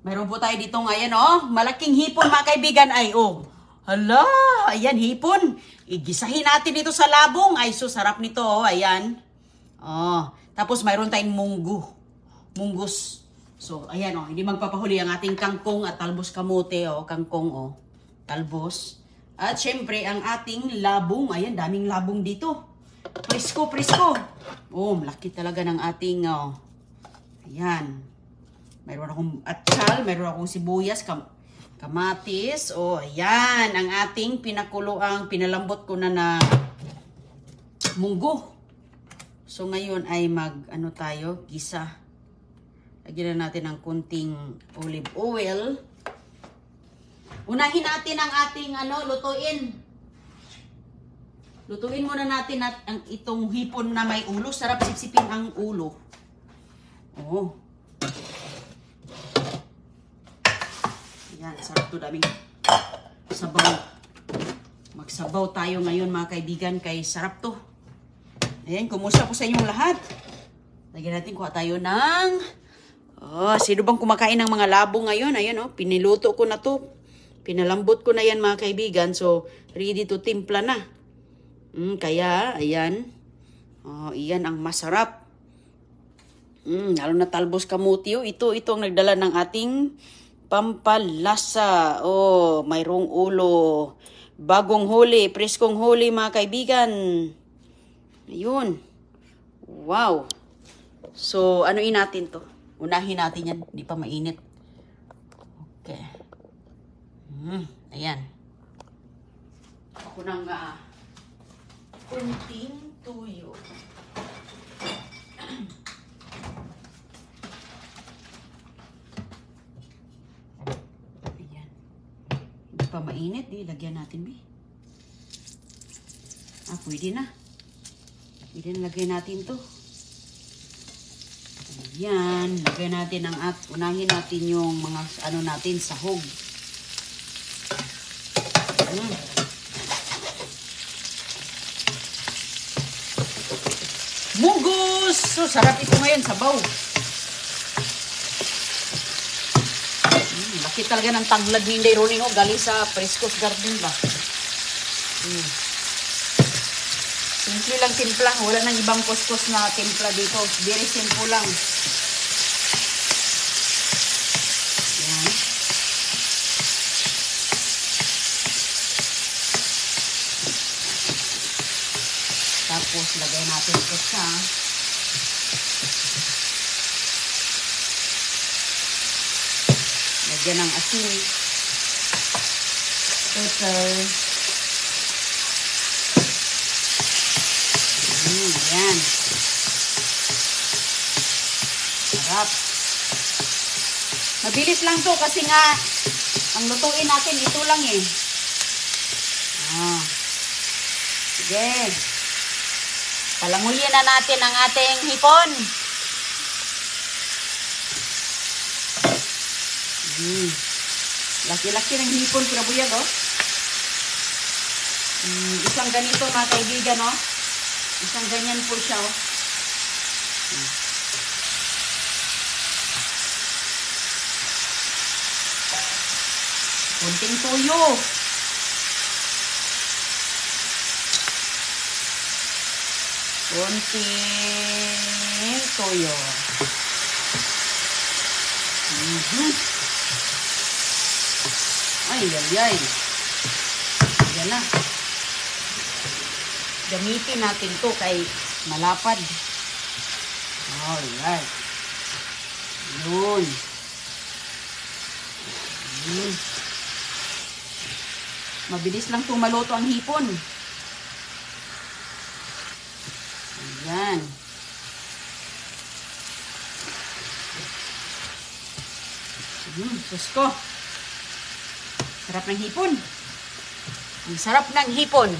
Mayroon po tayo dito ngayon, oh. Malaking hipon, mga kaibigan. Ay, oh. Hala, ayan, hipon. Igisahin natin ito sa labong. Ay, so sarap nito, oh. Ayan. Oh. Tapos, mayroon tayong munggus. So, ayan, oh. Hindi magpapahuli ang ating kangkong at talbos kamote, oh. Kangkong, oh. Talbos. At, syempre, ang ating labong. Ayan, daming labong dito. Presko. Oh, malaki talaga ng ating, oh. Ayan. Mayroon akong atsal, mayroon akong sibuyas, kamatis. Oh, ayan. Ang ating pinalambot ko na munggo. So, ngayon ay gisa. Lagyan na natin ng kunting olive oil. Unahin natin ang ating, lutuin. Lutuin muna natin itong hipon na may ulo. Sarap sipsipin ang ulo. Oh. Yan, sarap to, daming sabaw. Magsabaw tayo ngayon, mga kaibigan, kay sarap to. Ayan, kumusta po sa inyong lahat? Lagyan natin, kuha tayo ng... Oh, sino bang kumakain ng mga labo ngayon? Ayan, oh, piniluto ko na to. Pinalambot ko na yan, mga kaibigan. So, ready to timpla na. Kaya, ayan. Oh, iyan ang masarap. Lalo na talbos kamuti. Ito ang nagdala ng ating... pampalasa. Oh, mayroong ulo. Bagong huli, preskong huli, mga kaibigan. Ayun. Wow. So, anuin natin to? Unahin natin yan. Hindi pa mainit. Okay. Ayan. Ako nang kunting tuyo. Pa mainit, lagyan natin, bi. Pwede na. Pwede na lagyan natin to. Ayan, lagyan natin unahin natin yung mga, natin, sahog. Munggus! So, sarap ito ngayon, sabaw. Laki talaga ng tanglad ni Inday Roning, galing sa Fresco's Garden ba? Simple lang timpla. Wala nang ibang kuskus na timpla dito. Very simple lang. Yan. Tapos, lagay natin ito sa... Lagyan ng asin, pepper. Ayan. Sarap. Mabilis lang to kasi nga ang lutuin natin ito lang eh. Sige. Palanguyin na natin ang ating hipon. Laki-laki ng hipon, kurabuyag, oh. Isang ganito, mga kaibigan, oh. Isang ganyan po siya, oh. Kunting tuyo. Kunting tuyo. Ay. Yan na. Gamitin natin to kay malapad. Alright. Yun. Mabilis lang itong maluto ang hipon. Ayan. Sus ko. Sarap ng hipon. Ang sarap ng hipon.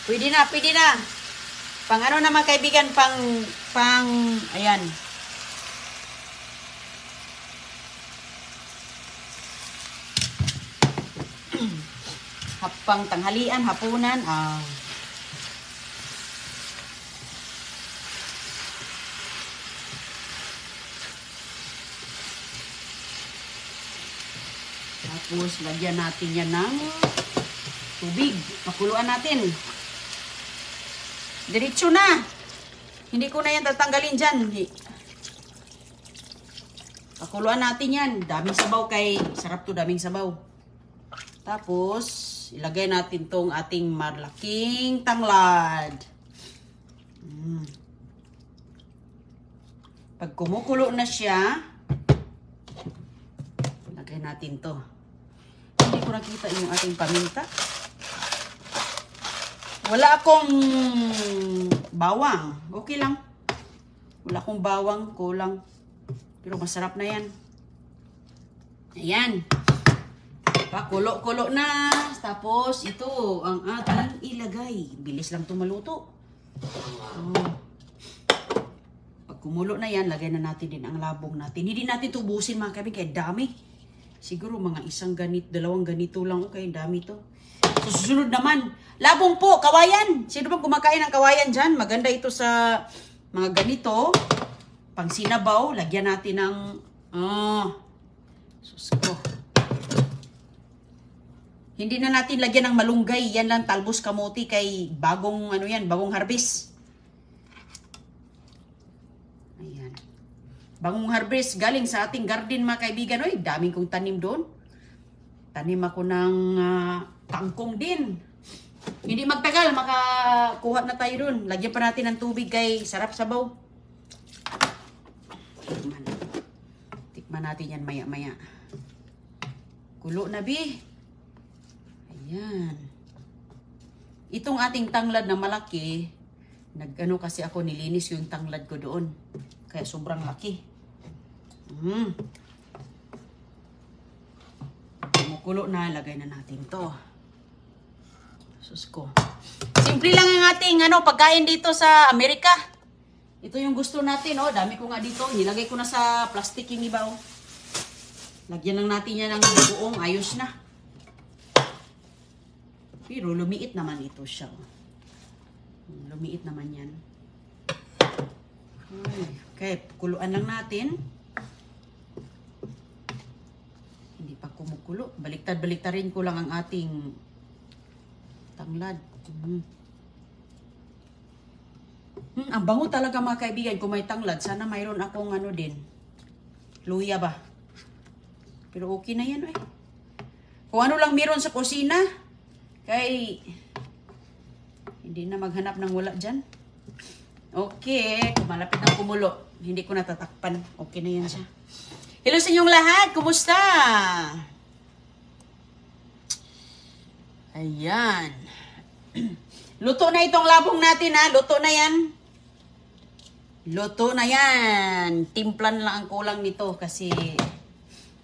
Pwede na. Pang ano naman, kaibigan, ayan. Pang tanghalian, hapunan. Tapos, lagyan natin yan ng tubig. Pakuluan natin. Diretso na. Hindi ko na yan tatanggalin dyan. Pakuluan natin yan. Daming sabaw kay sarap to, daming sabaw. Tapos, ilagay natin tong ating malaking tanglad. Pag kumukulo na siya, ilagay natin to. Hindi ko nakita yung ating paminta. Wala akong bawang. Okay lang. Wala akong bawang. Kulang. Pero masarap na yan. Ayan. Pakulo-kulo na. Tapos, ito ang ating ilagay. Bilis lang tumaluto. Pag kumulo na yan, lagay na natin din ang labong natin. Hindi natin tubusin mga kaibigan. Kaya dami. Siguro mga isang ganito, dalawang ganito lang. Okay, dami to. So, susunod naman. Labong po, kawayan. Sino bang kumakain ng kawayan dyan? Maganda ito sa mga ganito. Pang sinabaw, lagyan natin ng... sus ko. Hindi na natin lagyan ng malunggay. Yan lang, talbos kamote kay bagong, bagong harvest. Ayan. Bagong harvest, galing sa ating garden mga kaibigan. Oy, daming kong tanim doon. Tanim ako ng kangkong din. Hindi magtagal, makakuha na tayo doon. Lagyan pa natin ng tubig kay sarap sabaw. Tikman natin yan maya-maya. Kulo na, bi. Ayan. Itong ating tanglad na malaki, nag-ano kasi ako, nilinis yung tanglad ko doon. Kaya sobrang laki. Kumukulo na, lagay na natin to. Sus ko. Simple lang ang ating pagkain dito sa Amerika. Ito yung gusto natin, dami ko nga dito. Nilagay ko na sa plastic yung iba, Lagyan lang natin yan ng buong, ayos na. Pero lumiit naman ito siya. Lumiit naman yan. Okay, kuluan lang natin. Hindi pa kumukulo. Baliktad-baliktarin ko lang ang ating tanglad. Ang bango talaga mga kaibigan kung may tanglad. Sana mayroon akong din. Luya ba? Pero okay na yan, Kung ano lang meron sa kusina, kay hindi na maghanap ng wala dyan. Okay, malapit na kumulo. Hindi ko natatakpan. Okay na yan siya. Hello sa inyong lahat. Kumusta? Ayan. Luto na itong labong natin, Luto na yan. Luto na yan. Timplan lang ang kulang nito kasi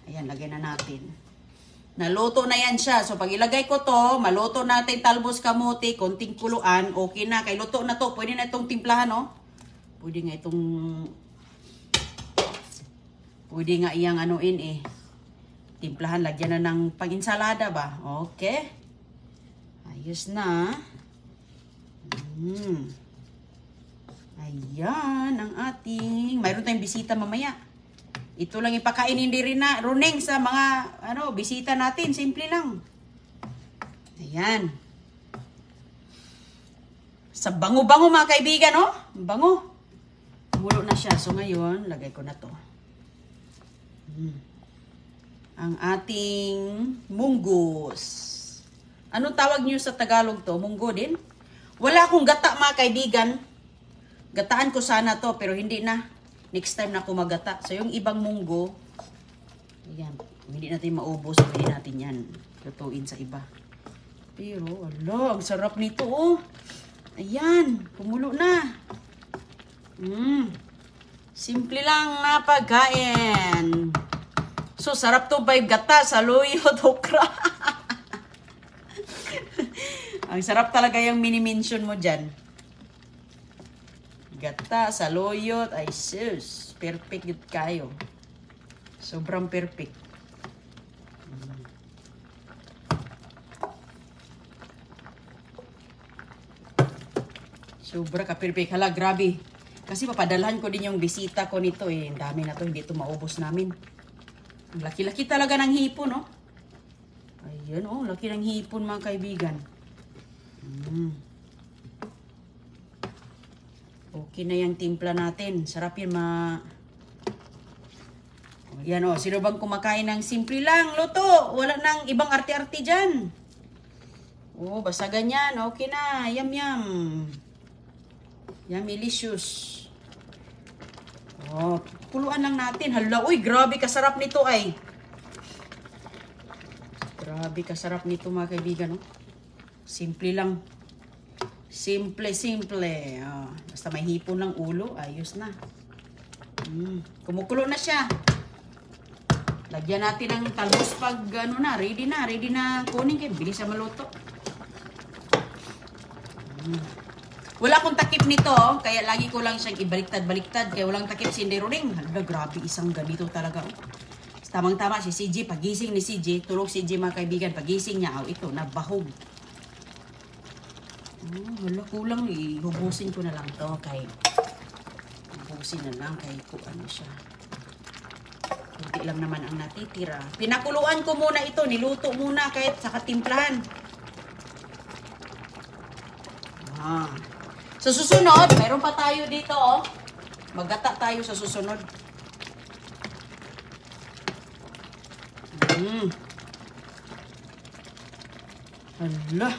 ayan, lagay na natin. Naluto na yan siya. So, pag ilagay ko to, maluto natin talbos kamote, konting kuluan, okay na. Kay luto na to, pwede na itong timplahan, Pwede nga itong... Pwede nga iyang timplahan, lagyan na ng pang-insalada ba? Okay. Ayos na. Ayan, ang ating... Mayroon tayong bisita mamaya. Ito lang ipakainin din na running sa mga bisita natin. Simple lang. Ayan. Sa bango-bango mga kaibigan, Bango. Mulo na siya. So ngayon, lagay ko na to. Ang ating munggos. Anong tawag niyo sa Tagalog to? Munggo din? Wala akong gata mga kaibigan. Gataan ko sana to pero hindi na. Next time na ako magata. So, yung ibang munggo, ayan, hindi natin maubos. Hindi natin yan lutuin sa iba. Pero, ang sarap nito, Ayan, kumulo na. Simple lang na pagkain. So, sarap to by gata, saluyot, okra. Ang sarap talaga yung mini-mention mo dyan. Gata, saluyot, ay sus. Perfect yun kayo. Sobrang perfect. Sobra ka perfect. Hala, grabe. Kasi papadalhan ko din yung bisita ko nito. Ang dami na to. Hindi ito maubos namin. Ang laki-laki talaga ng hipon, Ayan, oh, laki ng hipon mga kaibigan. Okay na yung timpla natin. Sarap yan Yan o, sino bang kumakain ng simple lang, luto? Wala nang ibang arte-arte dyan. Oh, basta ganyan. Okay na. Yum, yum. Yumilicious. Oh, kuluan lang natin. Hala, uy, grabe kasarap nito ay. Grabe kasarap nito mga kaibigan. Oh. Simple lang. Simple. Oh, basta may hipon lang ulo, ayos na. Kumukulo na siya. Lagyan natin ng talbos pag ready na kunin kayo. Bilis sa maluto. Wala akong takip nito, kaya lagi ko lang siyang ibaliktad-baliktad. Kaya walang takip si Inderoning. Hala, grabe, isang ganito talaga. Tamang-tama si CJ, pagising ni CJ, tulog si CJ mga kaibigan, pagising niya, ito, nabahog. Hala, kulang hubusin ko na lang to kay hubusin na lang kay ano siya. Hindi lang naman ang natitira. Pinakuluan ko muna ito. Niluto muna kahit sa katimplahan. Sa susunod, mayroon pa tayo dito. Oh. Maggata tayo sa susunod. Hala.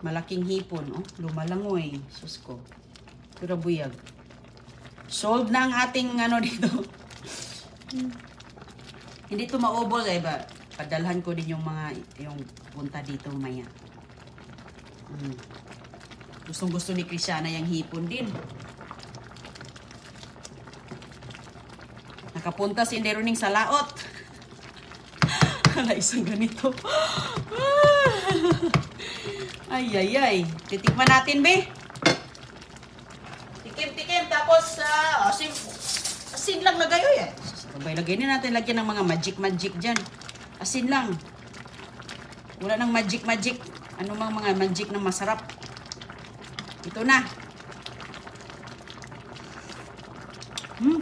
Malaking hipon. Oh. Lumalangoy. Sus ko. Kurabuyag. Solved na ang ating dito. Hindi ito maubos ba? Padalhan ko din yung punta dito maya. Gustong-gusto ni Cristiana yung hipon din. Nakapunta si Inderoning sa laot. Hala, isang ganito. Ay. Titikman natin, be. Tikim, tapos asin lang lagay yan. Lagay na natin, lagyan ng mga magic dyan. Asin lang. Wala nang magic. Ano mga magic na masarap. Ito na.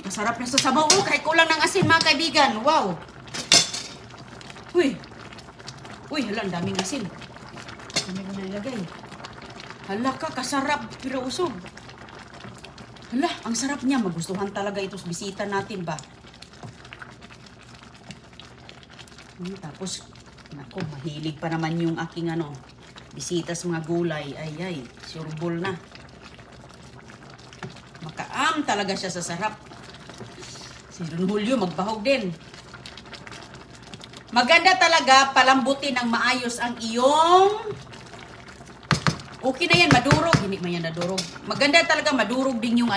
Kasarap na sa sabaw. Kahit kulang ng asin mga kaibigan. Wow. Uy, hala, ang daming asin. Dami mo na nilagay. Hala ka, kasarap. Pero usog. Hala, ang sarap niya. Magustuhan talaga ito sa bisita natin ba? Tapos, nako, mahilig pa naman yung aking bisita sa mga gulay. Ay, sureball na. Makaam talaga siya sa sarap. Si Don Julio, magbahog din. Maganda talaga palambutin ng maayos ang iyong... Okay na yan, madurog. Hindi man yan nadurog. Maganda talaga madurog din yung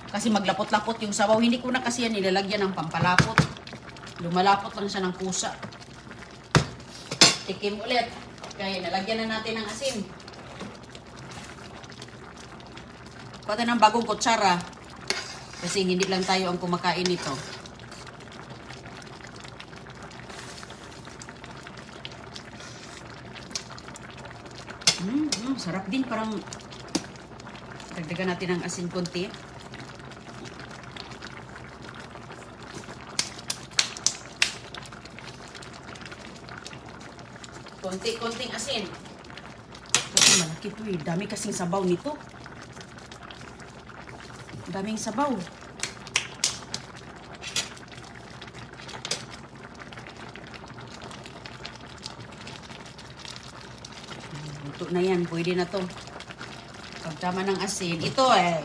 kasi maglapot-lapot yung sabaw. Hindi ko na kasi yan nilalagyan ng pampalapot. Lumalapot lang siya ng kusa. Tikim ulit. Okay, nalagyan na natin ng asin. Pati ng bagong kutsara. Kasi hindi lang tayo ang kumakain nito. Sarap din, parang dagdagan natin ng asin konti. Konting asin. Kasi malaki to eh. Dami kasing sabaw nito. Daming sabaw. Luto na yan. Pwede na to. Pagtama ng asin. Ito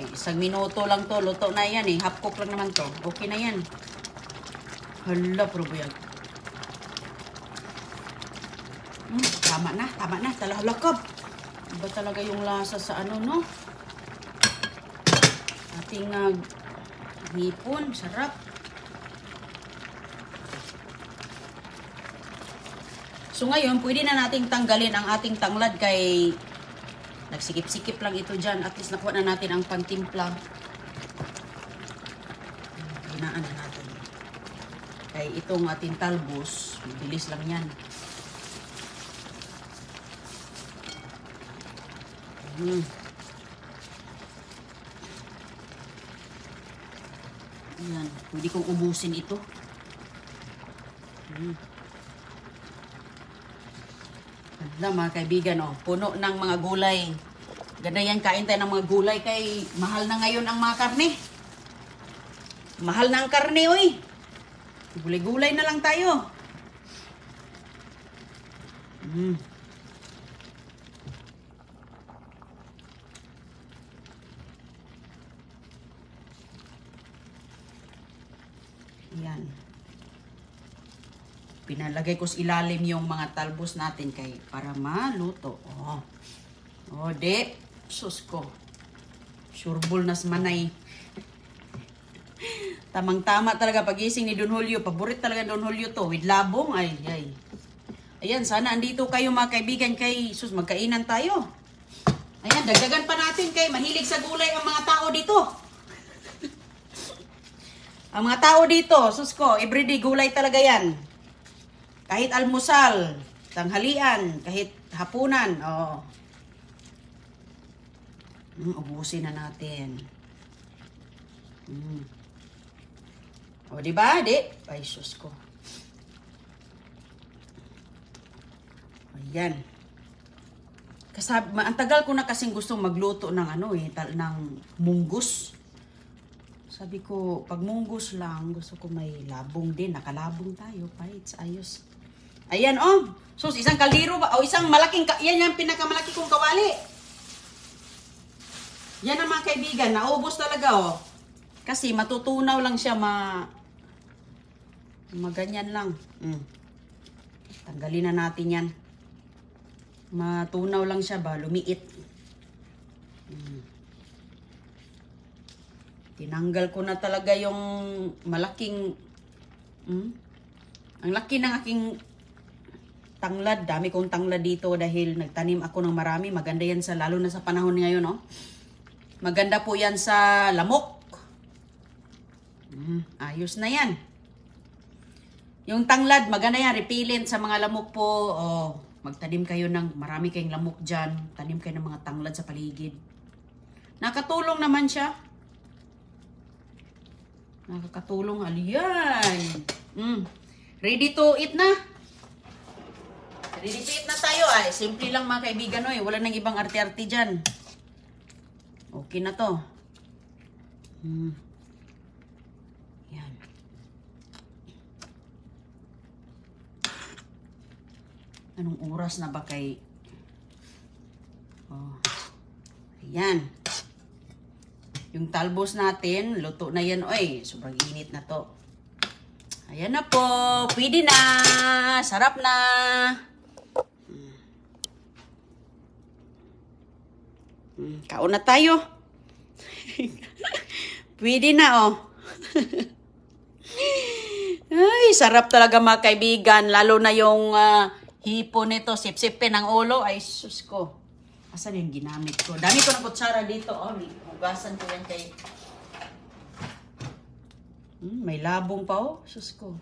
isang minuto lang to. Luto na yan Half cook lang naman to. Okay na yan. Hala, probuyag. Tama na. Talahalakab. Iba talaga yung lasa sa ating hipon. Sarap. So ngayon, pwede na nating tanggalin ang ating tanglad kay nagsikip-sikip lang ito dyan. At least nakuha na natin ang pantimpla. Hinaan na natin. Kay itong ating talbos, bilis lang yan. Ayan, pwede kong ubusin ito. Ganda mga kaibigan, oh. Puno ng mga gulay. Ganda yan, kain tayo ng mga gulay kay mahal na ngayon ang mga karne. Mahal na ang karne, oy. Gulay-gulay na lang tayo. Ayan. Pinalagay ko sa ilalim yung mga talbos natin kay para maluto. Oh. Oh, de. Sus ko. Sureball nas manay. Tamang-tama talaga pagising ni Don Julio. Paborit talaga Don Julio to. With labong. Ay, ay. Ayan, sana andito kayo mga kaibigan kay sus, magkainan tayo. Ayan, dagdagan pa natin kay mahilig sa gulay ang mga tao dito. Ang mga tao dito, sus ko, everyday gulay talaga yan. Kahit almusal, tanghalian, kahit hapunan. Oh. Ubusin na natin. O, diba? Di? Ay, sus ko. Ayan. Ang tagal ko na kasing gustong magluto ng ng munggus. Sabi ko, pag munggus lang, gusto ko may labong din. Nakalabong tayo. Paits, ayos. Ayan, oh. Sus, isang kaldero ba? O isang malaking, yan yung pinakamalaki kong kawali. Yan ang mga kaibigan. Naubos talaga, oh. Kasi matutunaw lang siya, maganyan lang. Tanggalin na natin yan. Matunaw lang siya ba? Lumiit. Tinanggal ko na talaga yung malaking... Ang laki ng aking tanglad. Dami kong tanglad dito dahil nagtanim ako ng marami. Maganda yan sa, lalo na sa panahon ngayon, no? Maganda po yan sa lamok. Ayos na yan. Yung tanglad, maganda yan. Repellent sa mga lamok po. Oh, magtanim kayo ng marami kayong lamok dyan. Tanim kayo ng mga tanglad sa paligid. Nakatulong naman siya. Nakakatulong. Aliyan. Ready to eat na. Ready to eat na tayo. Ay, simple lang mga kaibigan. Oy. Wala nang ibang arte-arte dyan. Okay na to. Yan. Anong oras na ba kay... Oh. Ayan. Yung talbos natin, luto na yan. Oy, sobrang init na to. Ayan na po. Pwede na. Sarap na. Kaon na tayo. Pwede na, oh. Ay, sarap talaga mga kaibigan. Lalo na yung hipon nito. Sip-sipin ang ulo. Ay, sus ko. Asan yung ginamit ko? Dami ko ng kutsara dito. Oh, hugasan ko yan kay... may labong pa, oh. Sus ko.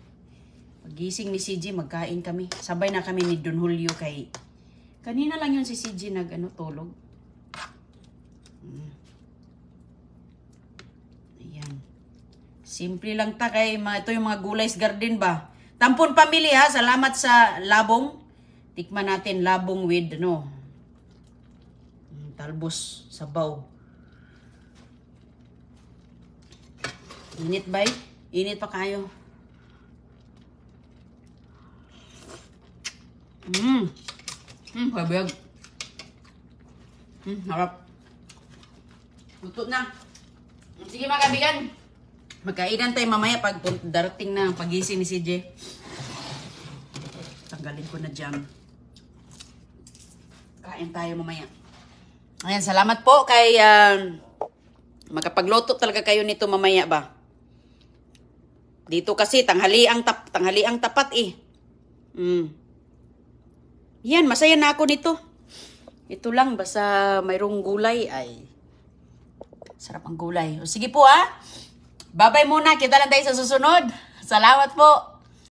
Pagising ni CJ, magkain kami. Sabay na kami ni Don Julio kay... Kanina lang yun si CJ tulog. Ayan. Simple lang ta kay ito yung mga gulays garden ba. Tampon Family ha, salamat sa labong. Tikman natin labong with talbos sabaw. Init ba? Init pa kayo. Kabiyag. Harap. Luto na. Sige mga kaibigan. Magkainan tayo mamaya pag darating na pagising ni CJ. Tanggalin ko na dyan. Kain tayo mamaya. Ayan, salamat po kay makapagluto talaga kayo nito mamaya ba. Dito kasi tanghali ang tapat eh. Yan, masaya na ako nito. Ito lang, basta mayroong gulay ay sarap ang gulay. O sige po ha. Bye-bye muna. Kita lang tayo sa susunod. Salamat po.